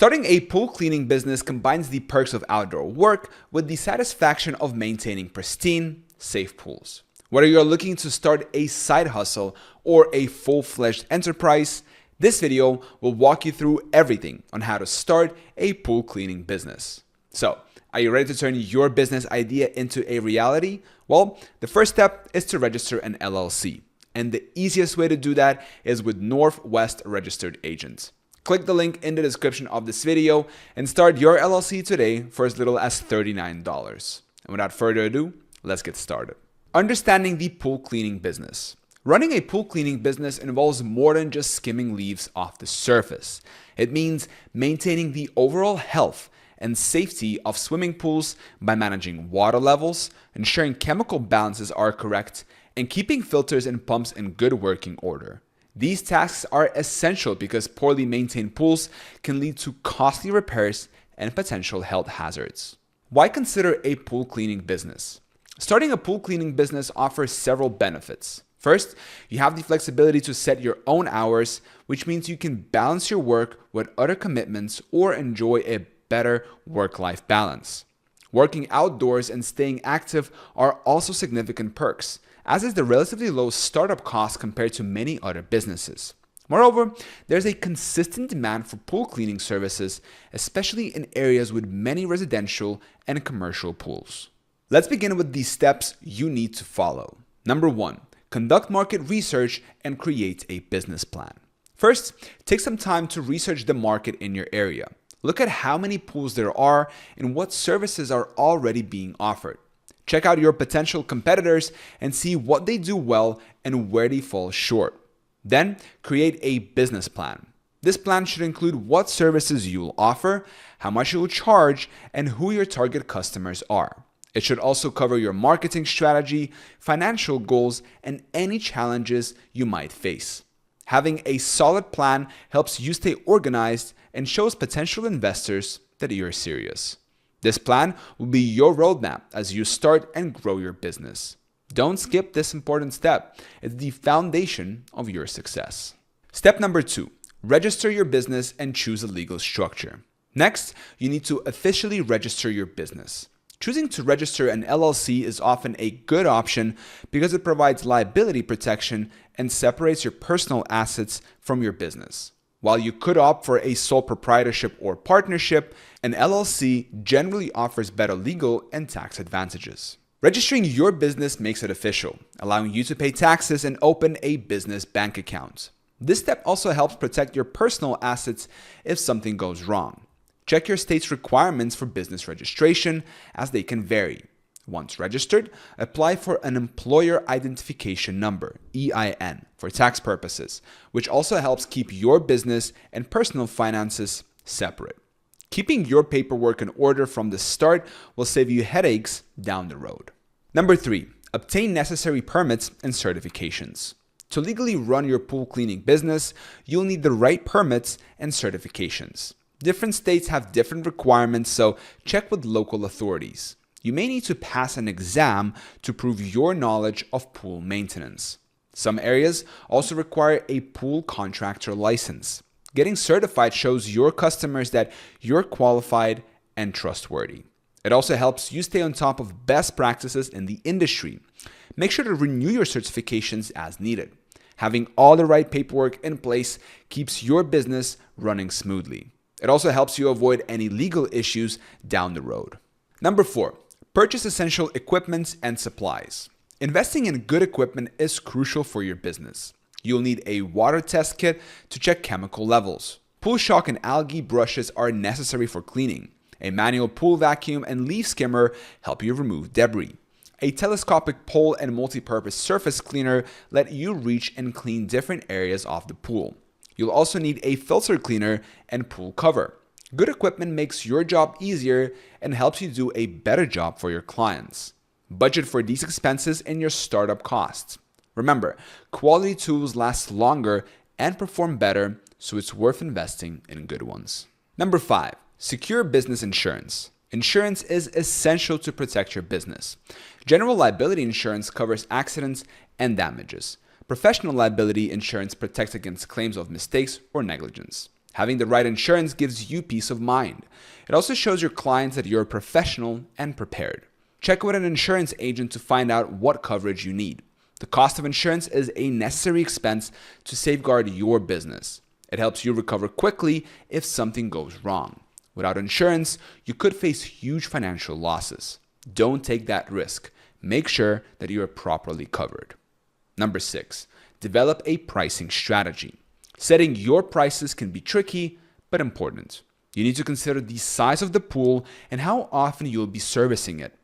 Starting a pool cleaning business combines the perks of outdoor work with the satisfaction of maintaining pristine, safe pools. Whether you're looking to start a side hustle or a full-fledged enterprise, this video will walk you through everything on how to start a pool cleaning business. So, are you ready to turn your business idea into a reality? Well, the first step is to register an LLC. And the easiest way to do that is with Northwest Registered Agents. Click the link in the description of this video and start your LLC today for as little as $39. And without further ado, let's get started. Understanding the pool cleaning business. Running a pool cleaning business involves more than just skimming leaves off the surface. It means maintaining the overall health and safety of swimming pools by managing water levels, ensuring chemical balances are correct, and keeping filters and pumps in good working order. These tasks are essential because poorly maintained pools can lead to costly repairs and potential health hazards. Why consider a pool cleaning business? Starting a pool cleaning business offers several benefits. First, you have the flexibility to set your own hours, which means you can balance your work with other commitments or enjoy a better work-life balance. Working outdoors and staying active are also significant perks, as is the relatively low startup cost compared to many other businesses. Moreover, there's a consistent demand for pool cleaning services, especially in areas with many residential and commercial pools. Let's begin with the steps you need to follow. Number 1, conduct market research and create a business plan. First, take some time to research the market in your area. Look at how many pools there are and what services are already being offered. Check out your potential competitors and see what they do well and where they fall short. Then, create a business plan. This plan should include what services you'll offer, how much you'll charge, and who your target customers are. It should also cover your marketing strategy, financial goals, and any challenges you might face. Having a solid plan helps you stay organized and shows potential investors that you're serious. This plan will be your roadmap as you start and grow your business. Don't skip this important step. It's the foundation of your success. Step number 2, register your business and choose a legal structure. Next, you need to officially register your business. Choosing to register an LLC is often a good option because it provides liability protection and separates your personal assets from your business. While you could opt for a sole proprietorship or partnership, an LLC generally offers better legal and tax advantages. Registering your business makes it official, allowing you to pay taxes and open a business bank account. This step also helps protect your personal assets if something goes wrong. Check your state's requirements for business registration, as they can vary. Once registered, apply for an Employer Identification Number, EIN, for tax purposes, which also helps keep your business and personal finances separate. Keeping your paperwork in order from the start will save you headaches down the road. Number 3, obtain necessary permits and certifications. To legally run your pool cleaning business, you'll need the right permits and certifications. Different states have different requirements, so check with local authorities. You may need to pass an exam to prove your knowledge of pool maintenance. Some areas also require a pool contractor license. Getting certified shows your customers that you're qualified and trustworthy. It also helps you stay on top of best practices in the industry. Make sure to renew your certifications as needed. Having all the right paperwork in place keeps your business running smoothly. It also helps you avoid any legal issues down the road. Number 4, purchase essential equipment and supplies. Investing in good equipment is crucial for your business. You'll need a water test kit to check chemical levels. Pool shock and algae brushes are necessary for cleaning. A manual pool vacuum and leaf skimmer help you remove debris. A telescopic pole and multi-purpose surface cleaner let you reach and clean different areas of the pool. You'll also need a filter cleaner and pool cover. Good equipment makes your job easier and helps you do a better job for your clients. Budget for these expenses in your startup costs. Remember, quality tools last longer and perform better, so it's worth investing in good ones. Number 5, secure business insurance. Insurance is essential to protect your business. General liability insurance covers accidents and damages. Professional liability insurance protects against claims of mistakes or negligence. Having the right insurance gives you peace of mind. It also shows your clients that you're professional and prepared. Check with an insurance agent to find out what coverage you need. The cost of insurance is a necessary expense to safeguard your business. It helps you recover quickly if something goes wrong. Without insurance, you could face huge financial losses. Don't take that risk. Make sure that you are properly covered. Number 6, develop a pricing strategy. Setting your prices can be tricky, but important. You need to consider the size of the pool and how often you'll be servicing it.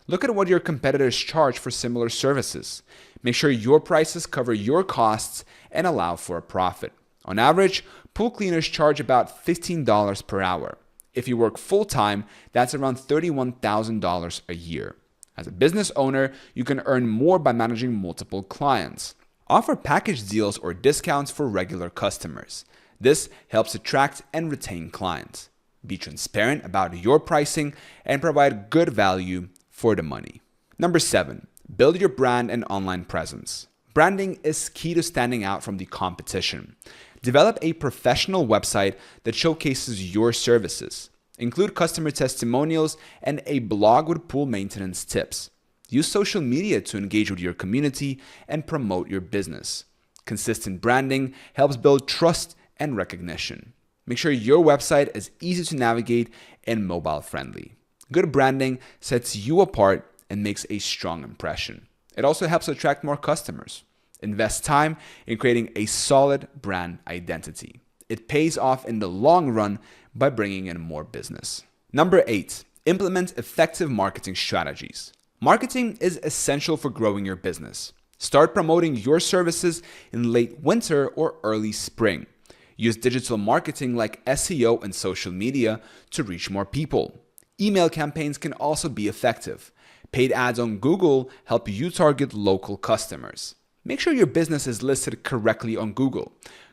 Look at what your competitors charge for similar services. Make sure your prices cover your costs and allow for a profit. On average, pool cleaners charge about $15 per hour. If you work full-time, that's around $31,000 a year. As a business owner, you can earn more by managing multiple clients. Offer package deals or discounts for regular customers. This helps attract and retain clients. Be transparent about your pricing and provide good value for the money. Number 7, build your brand and online presence. Branding is key to standing out from the competition. Develop a professional website that showcases your services. Include customer testimonials and a blog with pool maintenance tips. Use social media to engage with your community and promote your business. Consistent branding helps build trust and recognition. Make sure your website is easy to navigate and mobile friendly. Good branding sets you apart and makes a strong impression. It also helps attract more customers. Invest time in creating a solid brand identity. It pays off in the long run by bringing in more business. Number 8, implement effective marketing strategies. Marketing is essential for growing your business. Start promoting your services in late winter or early spring. Use digital marketing like SEO and social media to reach more people. Email campaigns can also be effective. Paid ads on Google help you target local customers. Make sure your business is listed correctly on Google.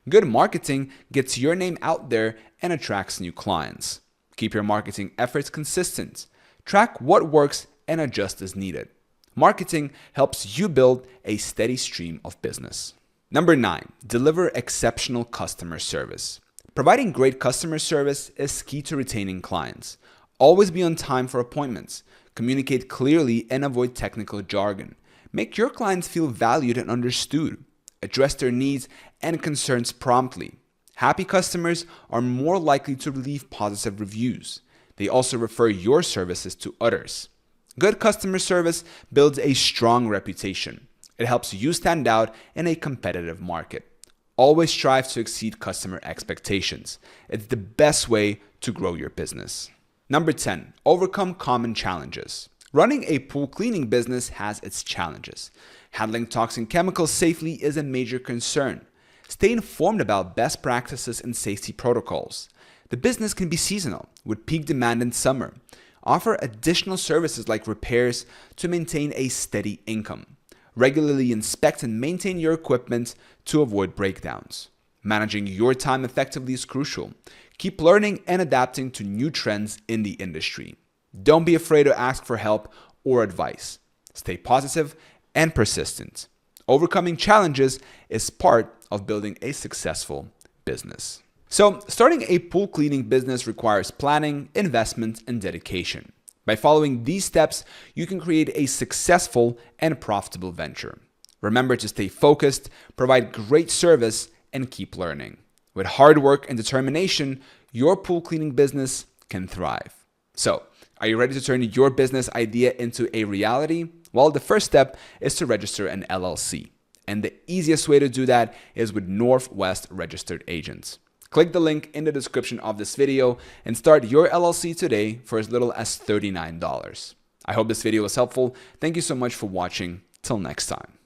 Good marketing gets your name out there and attracts new clients. Keep your marketing efforts consistent. Track what works and adjust as needed. Marketing helps you build a steady stream of business. Number 9, deliver exceptional customer service. Providing great customer service is key to retaining clients. Always be on time for appointments. Communicate clearly and avoid technical jargon. Make your clients feel valued and understood. Address their needs and concerns promptly. Happy customers are more likely to leave positive reviews. They also refer your services to others. Good customer service builds a strong reputation. It helps you stand out in a competitive market. Always strive to exceed customer expectations. It's the best way to grow your business. Number 10, overcome common challenges. Running a pool cleaning business has its challenges. Handling toxic chemicals safely is a major concern. Stay informed about best practices and safety protocols. The business can be seasonal, with peak demand in summer. Offer additional services like repairs to maintain a steady income. Regularly inspect and maintain your equipment to avoid breakdowns. Managing your time effectively is crucial. Keep learning and adapting to new trends in the industry. Don't be afraid to ask for help or advice. Stay positive and persistent. Overcoming challenges is part of building a successful business. So, starting a pool cleaning business requires planning, investment, and dedication. By following these steps, you can create a successful and profitable venture. Remember to stay focused, provide great service, and keep learning. With hard work and determination, your pool cleaning business can thrive. So, are you ready to turn your business idea into a reality? Well, the first step is to register an LLC. And the easiest way to do that is with Northwest Registered Agents. Click the link in the description of this video and start your LLC today for as little as $39. I hope this video was helpful. Thank you so much for watching. Till next time.